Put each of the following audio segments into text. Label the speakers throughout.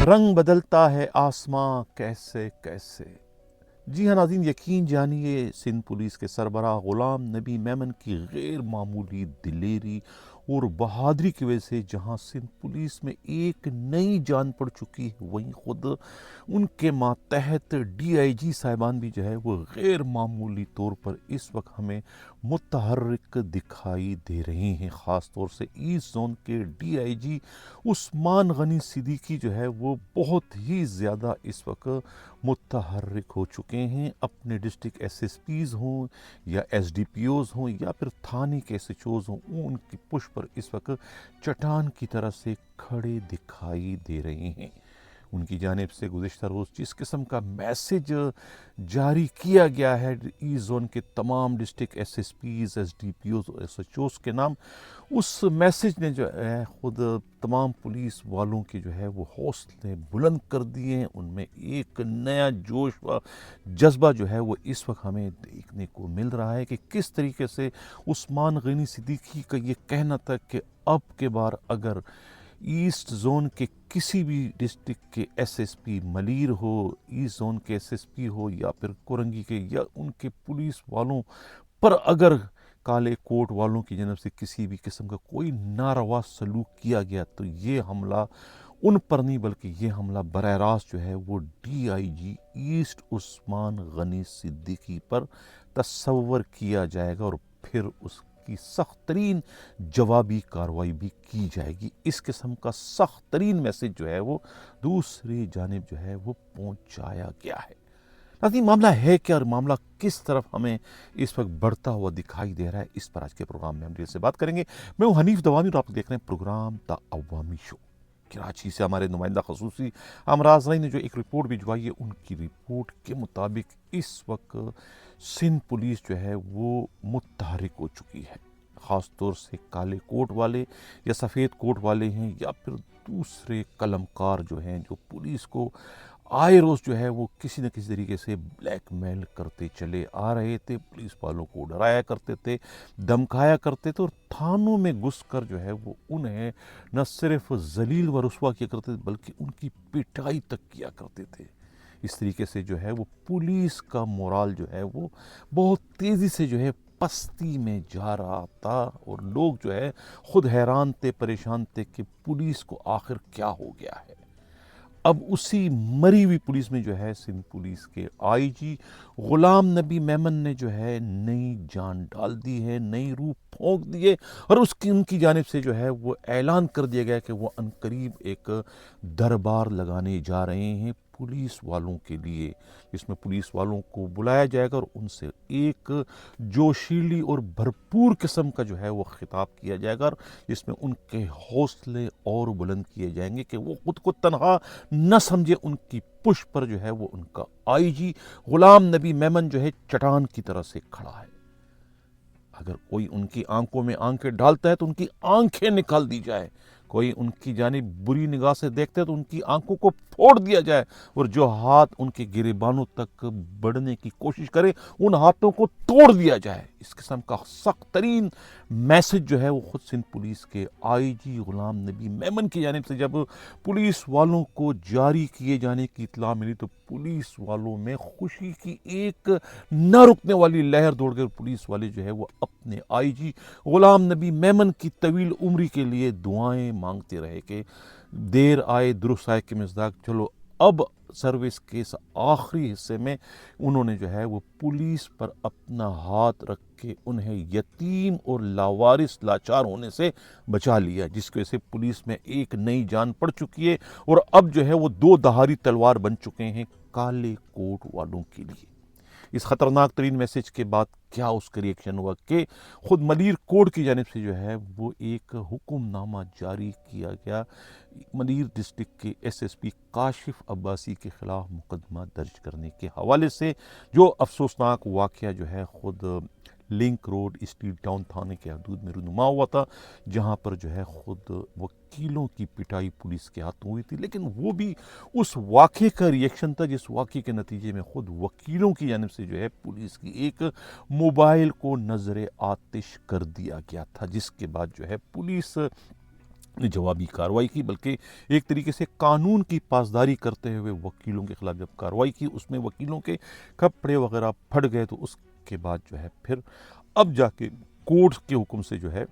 Speaker 1: رنگ بدلتا ہے آسماں کیسے کیسے۔ جی ہاں ناظرین، یقین جانیے سندھ پولیس کے سربراہ غلام نبی میمن کی غیر معمولی دلیری اور بہادری کی وجہ سے جہاں سندھ پولیس میں ایک نئی جان پڑ چکی ہے، وہیں خود ان کے ماتحت ڈی آئی جی صاحبان بھی جو ہے وہ غیر معمولی طور پر اس وقت ہمیں متحرک دکھائی دے رہے ہیں۔ خاص طور سے ایسٹ زون کے ڈی آئی جی عثمان غنی صدیقی جو ہے وہ بہت ہی زیادہ اس وقت متحرک ہو چکے ہیں۔ اپنے ڈسٹرکٹ ایس ایس پیز ہوں یا ایس ڈی پی اوز ہوں یا پھر تھانے کے ایس ایچ اوز ہوں، ان کی پش پر اس وقت چٹان کی طرح سے کھڑے دکھائی دے رہے ہیں۔ ان کی جانب سے گزشتہ روز جس قسم کا میسج جاری کیا گیا ہے ایسٹ زون کے تمام district S S Ps, S D P Os اور ایس ایچ اوز کے نام، اس میسج نے جو ہے خود تمام پولیس والوں کے جو ہے وہ حوصلے بلند کر دیے ہیں۔ ان میں ایک نیا جوش و جذبہ جو ہے وہ اس وقت ہمیں دیکھنے کو مل رہا ہے کہ کس طریقے سے عثمان غنی صدیقی کا یہ کہنا تھا کہ اب کے بار اگر ایسٹ زون کے کسی بھی ڈسٹرکٹ کے ایس ایس پی ملیر ہو، ایسٹ زون کے ایس ایس پی ہو یا پھر کورنگی کے یا ان کے پولیس والوں پر اگر کالے کوٹ والوں کی جانب سے کسی بھی قسم کا کوئی ناروا سلوک کیا گیا تو یہ حملہ ان پر نہیں بلکہ یہ حملہ براہ راست جو ہے وہ ڈی آئی جی ایسٹ عثمان غنی صدیقی پر تصور کیا جائے گا اور پھر اس کی سخت ترین جوابی کارروائی بھی کی جائے گی۔ اس قسم کا سخت ترین میسج جو ہے وہ دوسری جانب جو ہے وہ پہنچایا گیا ہے۔ ناظرین، معاملہ ہے کیا اور معاملہ کس طرف ہمیں اس وقت بڑھتا ہوا دکھائی دے رہا ہے، اس پر آج کے پروگرام میں ہم ڈیٹیل سے بات کریں گے۔ میں ہوں حنیف دوانی اور آپ دیکھ رہے ہیں پروگرام دا عوامی شو۔ کراچی سے ہمارے نمائندہ خصوصی امراض رئی نے جو ایک رپورٹ بھجوائی ہے، ان کی رپورٹ کے مطابق اس وقت سندھ پولیس جو ہے وہ متحرک ہو چکی ہے۔ خاص طور سے کالے کوٹ والے یا سفید کوٹ والے ہیں یا پھر دوسرے قلم کار جو ہیں جو پولیس کو آئے روز جو ہے وہ کسی نہ کسی طریقے سے بلیک میل کرتے چلے آ رہے تھے، پولیس والوں کو ڈرایا کرتے تھے، دمکایا کرتے تھے اور تھانوں میں گھس کر جو ہے وہ انہیں نہ صرف ذلیل و رسوا کیا کرتے تھے بلکہ ان کی پٹائی تک کیا کرتے تھے۔ اس طریقے سے جو ہے وہ پولیس کا مورال جو ہے وہ بہت تیزی سے جو ہے پستی میں جا رہا تھا اور لوگ جو ہے خود حیران تھے، پریشان تھے کہ پولیس کو آخر کیا ہو گیا ہے۔ اب اسی مری ہوئی پولیس میں جو ہے سندھ پولیس کے آئی جی غلام نبی میمن نے جو ہے نئی جان ڈال دی ہے، نئی روح پھونک دی ہے اور ان کی جانب سے جو ہے وہ اعلان کر دیا گیا کہ وہ عنقریب ایک دربار لگانے جا رہے ہیں پولیس والوں کے لیے، جس میں پولیس والوں کو بلایا جائے گا اور ان سے ایک جوشیلی اور بھرپور قسم کا جو ہے وہ خطاب کیا جائے گا، جس میں ان کے حوصلے اور بلند کیے جائیں گے کہ وہ خود کو تنہا نہ سمجھے۔ ان کی پش پر جو ہے وہ ان کا آئی جی غلام نبی میمن جو ہے چٹان کی طرح سے کھڑا ہے۔ اگر کوئی ان کی آنکھوں میں آنکھیں ڈالتا ہے تو ان کی آنکھیں نکال دی جائے، کوئی ان کی جانب بری نگاہ سے دیکھتے ہے تو ان کی آنکھوں کو پھوڑ دیا جائے اور جو ہاتھ ان کے گریبانوں تک بڑھنے کی کوشش کرے ان ہاتھوں کو توڑ دیا جائے۔ اس قسم کا سخت ترین میسج جو ہے وہ خود سندھ پولیس کے آئی جی غلام نبی میمن کی جانب سے جب پولیس والوں کو جاری کیے جانے کی اطلاع ملی تو پولیس والوں میں خوشی کی ایک نہ رکنے والی لہر دوڑ گئی۔ پولیس والے جو ہے وہ اپنے آئی جی غلام نبی میمن کی طویل عمری کے لیے دعائیں مانگتے رہے کہ دیر آئے درست آئے کے مصداق، چلو اب سروس کے اس آخری حصے میں انہوں نے جو ہے وہ پولیس پر اپنا ہاتھ رکھ کے انہیں یتیم اور لاوارث لاچار ہونے سے بچا لیا، جس کی وجہ سے پولیس میں ایک نئی جان پڑ چکی ہے اور اب جو ہے وہ دو دھاری تلوار بن چکے ہیں کالے کوٹ والوں کے لیے۔ اس خطرناک ترین میسج کے بعد کیا اس کا ریئیکشن ہوا کہ خود ملیر کوڈ کی جانب سے جو ہے وہ ایک حکم نامہ جاری کیا گیا ملیر ڈسٹرکٹ کے S S P Kashif Abbasi کے خلاف مقدمہ درج کرنے کے حوالے سے، جو افسوسناک واقعہ جو ہے خود لنک روڈ اسٹریٹ ٹاؤن تھانے کے حدود میں رونما ہوا تھا، جہاں پر جو ہے خود وکیلوں کی پٹائی پولیس کے ہاتھوں ہوئی تھی، لیکن وہ بھی اس واقعے کا ریئیکشن تھا جس واقعے کے نتیجے میں خود وکیلوں کی جانب سے جو ہے پولیس کی ایک موبائل کو نظر آتش کر دیا گیا تھا، جس کے بعد جو ہے پولیس نے جوابی کارروائی کی، بلکہ ایک طریقے سے قانون کی پاسداری کرتے ہوئے وکیلوں کے خلاف جب کارروائی کی، اس میں وکیلوں کے کپڑے وغیرہ پھٹ گئے، تو اس کے بعد جو ہے پھر اب جا کے کورٹ کے حکم سے جو ہے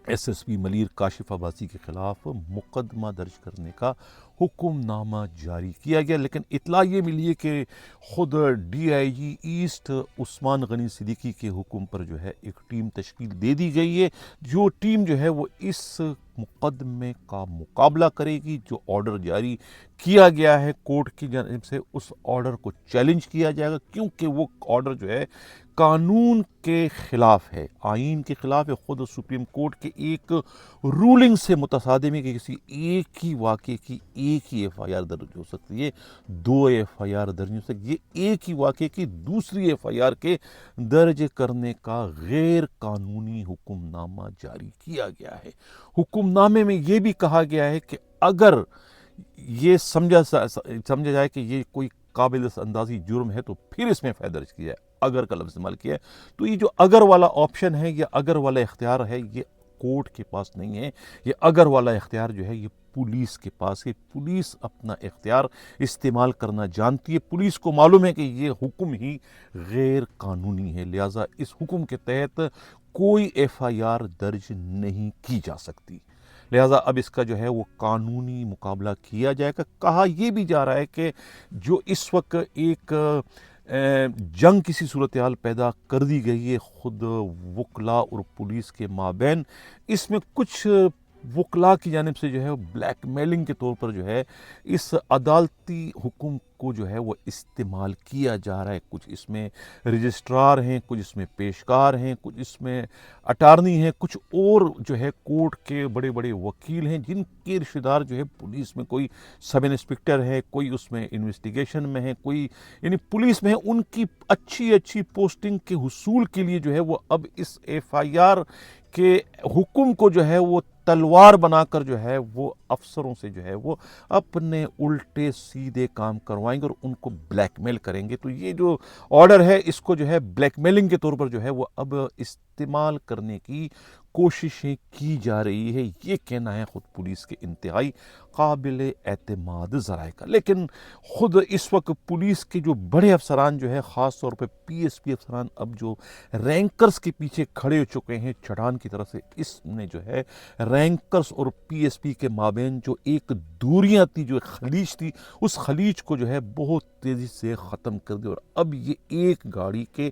Speaker 1: S S P Malir Kashif Abbasi کے خلاف مقدمہ درج کرنے کا حکم نامہ جاری کیا گیا۔ لیکن اطلاع یہ ملی ہے کہ خود ڈی آئی جی ایسٹ عثمان غنی صدیقی کے حکم پر جو ہے ایک ٹیم تشکیل دے دی گئی ہے، جو ٹیم جو ہے وہ اس مقدمے کا مقابلہ کرے گی۔ جو آرڈر جاری کیا گیا ہے کورٹ کی جانب سے، اس آرڈر کو چیلنج کیا جائے گا، کیونکہ وہ آرڈر جو ہے قانون کے خلاف ہے، آئین کے خلاف ہے، خود سپریم کورٹ کے ایک رولنگ سے متصادم ہے کہ کسی ایک ہی واقعے کی ایک ہی ایف آئی آر درج ہو سکتی ہے، 2 ایف آئی آر درج ہو سکتی ہے۔ یہ ایک ہی واقعے کی دوسری ایف آئی آر کے درج کرنے کا غیر قانونی حکم نامہ جاری کیا گیا ہے۔ حکم نامے میں یہ بھی کہا گیا ہے کہ اگر یہ سمجھا جائے کہ یہ کوئی قابل اندازی جرم ہے تو پھر اس میں فیصلہ درج کیا ہے، اگر کا لفظ استعمال کیا ہے۔ تو یہ جو اگر والا آپشن ہے، یہ اگر والا اختیار ہے، یہ کورٹ کے پاس نہیں ہے، یہ اگر والا اختیار جو ہے یہ پولیس کے پاس ہے۔ پولیس اپنا اختیار استعمال کرنا جانتی ہے، پولیس کو معلوم ہے کہ یہ حکم ہی غیر قانونی ہے، لہٰذا اس حکم کے تحت کوئی ایف آئی آر درج نہیں کی جا سکتی، لہٰذا اب اس کا جو ہے وہ قانونی مقابلہ کیا جائے گا۔ کہا یہ بھی جا رہا ہے کہ جو اس وقت ایک جنگ کسی صورتحال پیدا کر دی گئی ہے خود وکلاء اور پولیس کے مابین، اس میں کچھ وکلاء کی جانب سے جو ہے بلیک میلنگ کے طور پر جو ہے اس عدالتی حکم کو جو ہے وہ استعمال کیا جا رہا ہے۔ کچھ اس میں رجسٹرار ہیں، کچھ اس میں پیشکار ہیں، کچھ اس میں اٹارنی ہیں، کچھ اور جو ہے کورٹ کے بڑے بڑے وکیل ہیں جن کے رشتہ دار جو ہے پولیس میں، کوئی سب انسپکٹر ہے، کوئی اس میں انویسٹیگیشن میں ہے، کوئی یعنی پولیس میں ہے، ان کی اچھی پوسٹنگ کے حصول کے لیے جو ہے وہ اب اس ایف آئی آر کے حکم کو جو ہے وہ تلوار بنا کر جو ہے وہ افسروں سے جو ہے وہ اپنے الٹے سیدھے کام کروائیں گے اور ان کو بلیک میل کریں گے۔ تو یہ جو آرڈر ہے اس کو جو ہے بلیک میلنگ کے طور پر جو ہے وہ اب استعمال کرنے کی کوششیں کی جا رہی ہے، یہ کہنا ہے خود پولیس کے انتہائی قابل اعتماد ذرائع کا۔ لیکن خود اس وقت پولیس کے جو بڑے افسران جو ہے، خاص طور پہ پی ایس پی افسران، اب جو رینکرز کے پیچھے کھڑے ہو چکے ہیں چڑھان کی طرف سے، اس نے جو ہے رینکرز اور پی ایس پی کے مابین جو ایک دوریاں تھی، جو ایک خلیج تھی، اس خلیج کو جو ہے بہت تیزی سے ختم کر دیا، اور اب یہ ایک گاڑی کے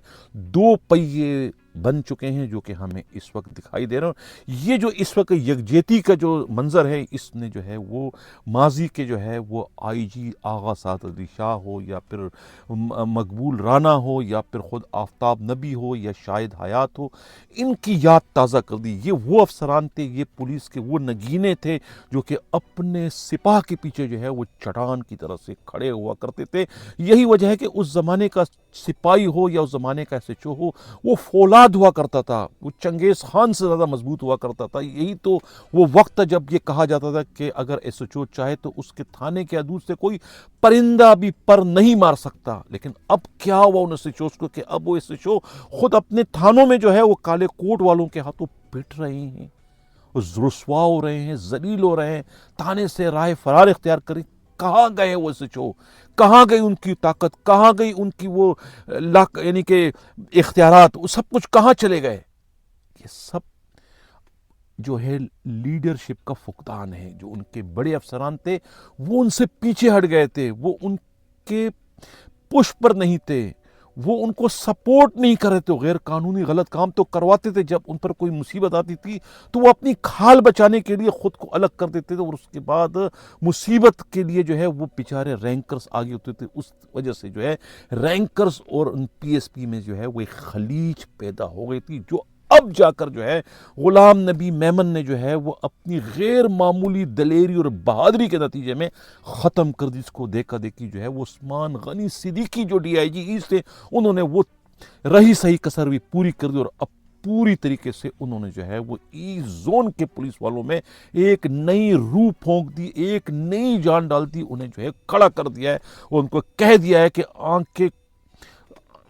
Speaker 1: 2 پہیے بن چکے ہیں جو کہ ہمیں اس وقت دکھائی دے رہے ہیں۔ یہ جو اس وقت یکجہتی کا جو منظر ہے، اس نے جو ہے وہ ماضی کے جو ہے وہ آئی جی آغا سعد علی شاہ ہو، یا پھر مقبول رانا ہو، یا پھر خود آفتاب نبی ہو، یا شاہد حیات ہو، ان کی یاد تازہ کر دی۔ یہ وہ افسران تھے، یہ پولیس کے وہ نگینے تھے جو کہ اپنے سپاہ کے پیچھے جو ہے وہ چٹان کی طرح سے کھڑے ہوا کرتے تھے۔ یہی وجہ ہے کہ اس زمانے کا سپاہی ہو یا اس زمانے کا ایس ایچ او ہو، وہ فولاد ہوا کرتا تھا، وہ چنگیز خان سے زیادہ مضبوط ہوا کرتا تھا۔ یہی تو وہ وقت تھا جب یہ کہا جاتا تھا کہ اگر ایس ایچ او چاہے تو اس کے تھانے کے حدود سے کوئی پرندہ بھی پر نہیں مار سکتا۔ لیکن اب کیا ہوا ان ایس ایچ اوز کو کہ اب وہ ایس ایچ او خود اپنے تھانوں میں جو ہے وہ کالے کوٹ والوں کے ہاتھوں پٹ رہے ہیں، رسوا ہو رہے ہیں، ذلیل ہو رہے ہیں، تھانے سے راہ فرار اختیار کریں۔ کہاں گئے وہ ایس ایچ او؟ کہاں گئی ان کی طاقت؟ کہاں گئی ان کی وہ یعنی کہ اختیارات؟ وہ سب کچھ کہاں چلے گئے؟ یہ سب جو ہے لیڈرشپ کا فقدان ہے۔ جو ان کے بڑے افسران تھے وہ ان سے پیچھے ہٹ گئے تھے، وہ ان کے پش پر نہیں تھے، وہ ان کو سپورٹ نہیں کر رہے تھے، غیر قانونی غلط کام تو کرواتے تھے، جب ان پر کوئی مصیبت آتی تھی تو وہ اپنی کھال بچانے کے لیے خود کو الگ کر دیتے تھے، اور اس کے بعد مصیبت کے لیے جو ہے وہ بیچارے رینکرز آگے ہوتے تھے۔ اس وجہ سے جو ہے رینکرز اور پی ایس پی میں جو ہے وہ ایک خلیج پیدا ہو گئی تھی، جو اب جا کر جو ہے غلام نبی میمن نے جو ہے وہ اپنی غیر معمولی دلیری اور بہادری کے نتیجے میں ختم کر دی۔ اس کو دیکھا دیکھی جو ہے وہ عثمان غنی صدیقی جو ڈی آئی جی ایسٹ تھے، انہوں نے وہ رہی صحیح کسر بھی پوری کر دی، اور اب پوری طریقے سے انہوں نے جو ہے وہ ای زون کے پولیس والوں میں ایک نئی روح پھونک دی، ایک نئی جان ڈال دی، انہیں جو ہے کھڑا کر دیا ہے، اور ان کو کہہ دیا ہے کہ آنکھیں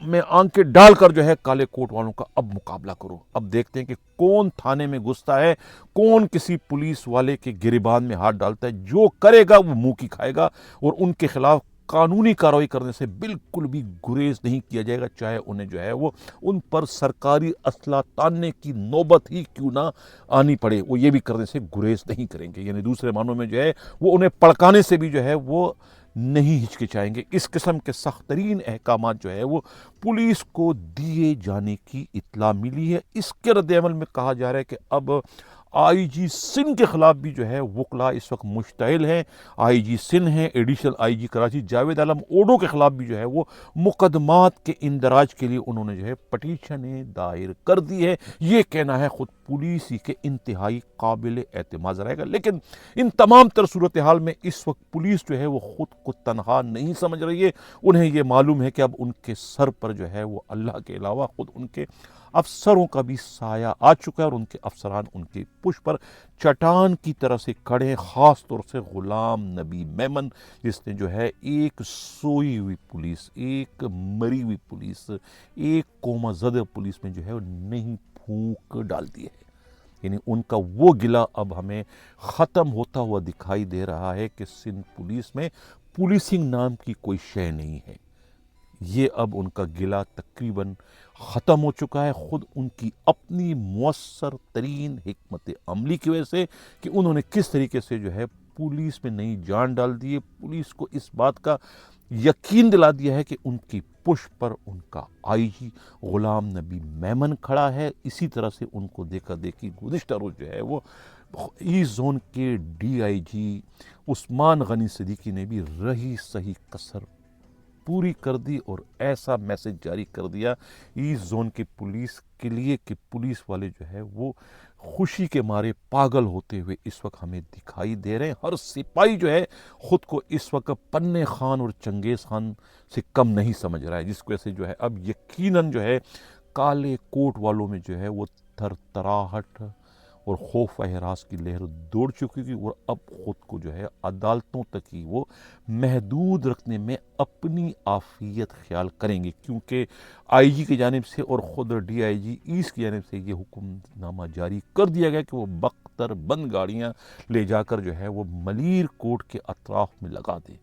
Speaker 1: میں آنکھیں ڈال کر جو ہے کالے کوٹ والوں کا اب مقابلہ کرو. اب دیکھتے ہیں کہ کون تھانے میں گھستا ہے, کون کسی پولیس والے کے گریبان میں ہاتھ ڈالتا ہے. جو کرے گا وہ منہ کی کھائے گا, اور ان کے خلاف قانونی کارروائی کرنے سے بالکل بھی گریز نہیں کیا جائے گا, چاہے انہیں جو ہے وہ ان پر سرکاری اسلحہ تاننے کی نوبت ہی کیوں نہ آنی پڑے, وہ یہ بھی کرنے سے گریز نہیں کریں گے. یعنی دوسرے معنوں میں جو ہے وہ انہیں پڑکانے سے بھی جو ہے وہ نہیں ہچکچائیں گے. اس قسم کے سخت ترین احکامات جو ہے وہ پولیس کو دیے جانے کی اطلاع ملی ہے. اس کے رد عمل میں کہا جا رہا ہے کہ اب آئی جی سندھ کے خلاف بھی جو ہے وکلا اس وقت مشتعل ہیں. آئی جی سندھ ہیں, additional I G Karachi Javed Alam Odho کے خلاف بھی جو ہے وہ مقدمات کے اندراج کے لیے انہوں نے جو ہے پٹیشنیں دائر کر دی ہے. یہ کہنا ہے خود پولیس ہی کے انتہائی قابل اعتماد رہے گا. لیکن ان تمام تر صورتحال میں اس وقت پولیس جو ہے وہ خود کو تنہا نہیں سمجھ رہی ہے. انہیں یہ معلوم ہے کہ اب ان کے سر پر جو ہے وہ اللہ کے علاوہ خود ان کے افسروں کا بھی سایہ آ چکا ہے, اور ان کے افسران ان کے پشت پر چٹان کی طرح سے کھڑے ہیں. خاص طور سے غلام نبی میمن, جس نے جو ہے ایک سوئی ہوئی پولیس, ایک مری ہوئی پولیس, ایک کوما زدہ پولیس میں جو ہے نہیں پھونک ڈال دی ہے. یعنی ان کا وہ گلہ اب ہمیں ختم ہوتا ہوا دکھائی دے رہا ہے کہ سندھ پولیس میں پولیسنگ نام کی کوئی شے نہیں ہے. یہ اب ان کا گلہ تقریباً ختم ہو چکا ہے, خود ان کی اپنی مؤثر ترین حکمت عملی کی وجہ سے کہ انہوں نے کس طریقے سے جو ہے پولیس میں نئی جان ڈال دی ہے. پولیس کو اس بات کا یقین دلا دیا ہے کہ ان کی پشت پر ان کا آئی جی غلام نبی میمن کھڑا ہے. اسی طرح سے ان کو دیکھا دیکھی گزشتہ روز جو ہے وہ ایسٹ زون کے ڈی آئی جی عثمان غنی صدیقی نے بھی رہی صحیح کسر پوری کر دی, اور ایسا میسج جاری کر دیا ایسٹ زون کی پولیس کے لیے کہ پولیس والے جو ہے وہ خوشی کے مارے پاگل ہوتے ہوئے اس وقت ہمیں دکھائی دے رہے ہیں. ہر سپاہی جو ہے خود کو اس وقت پنے خان اور چنگیز خان سے کم نہیں سمجھ رہا ہے, جس کی وجہ سے جو ہے اب یقیناً جو ہے کالے کوٹ والوں میں جو ہے وہ تھر تراہٹ اور خوف و ہراس کی لہر دوڑ چکی تھی, اور اب خود کو جو ہے عدالتوں تک ہی وہ محدود رکھنے میں اپنی عافیت خیال کریں گے. کیونکہ آئی جی کی جانب سے اور خود ڈی آئی جی ایسٹ کی جانب سے یہ حکم نامہ جاری کر دیا گیا کہ وہ بختر بند گاڑیاں لے جا کر جو ہے وہ ملیر کوٹ کے اطراف میں لگا دیں.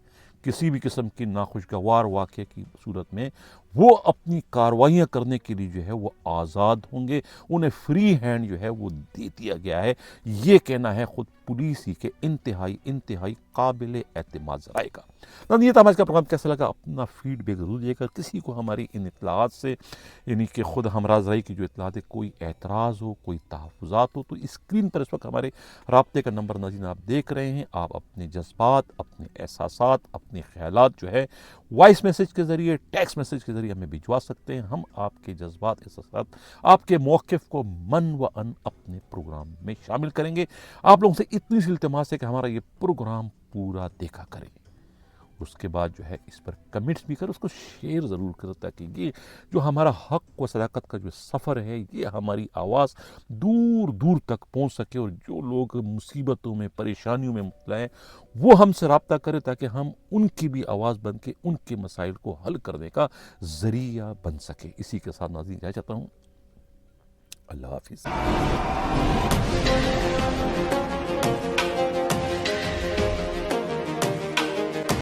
Speaker 1: کسی بھی قسم کی ناخوشگوار واقعے کی صورت میں وہ اپنی کاروائیاں کرنے کے لیے جو ہے وہ آزاد ہوں گے. انہیں فری ہینڈ جو ہے وہ دے دیا گیا ہے. یہ کہنا ہے خود پولیس ہی کے انتہائی قابل اعتماد ذرائع کا. یہ تھا آج کا پروگرام. کیسا لگا اپنا فیڈ بیک ضرور دے کر. کسی کو ہماری ان اطلاعات سے یعنی کہ خود ہمراہ ذرائع کی جو اطلاعات ہے کوئی اعتراض ہو, کوئی تحفظات ہو, تو اسکرین پر اس وقت ہمارے رابطے کا نمبر ناظرین آپ دیکھ رہے ہیں. آپ اپنے جذبات, اپنے احساسات, اپنے خیالات جو ہے وائس میسج کے ذریعے, ٹیکسٹ میسج کے ذریعے ہمیں بھجوا سکتے ہیں. ہم آپ کے جذبات, احساسات, آپ کے موقف کو من و ان اپنے پروگرام میں شامل کریں گے. آپ لوگوں سے اتنی سی التماس ہے کہ ہمارا یہ پروگرام پورا دیکھا کریں. اس کے بعد جو ہے اس پر کمنٹس بھی کر, اس کو شیئر ضرور کر, تاکہ یہ جو ہمارا حق و صداقت کا جو سفر ہے یہ ہماری آواز دور دور تک پہنچ سکے, اور جو لوگ مصیبتوں میں, پریشانیوں میں مبتلا ہیں وہ ہم سے رابطہ کرے, تاکہ ہم ان کی بھی آواز بن کے ان کے مسائل کو حل کرنے کا ذریعہ بن سکے. اسی کے ساتھ ناظرین جانا چاہتا ہوں. اللہ حافظ.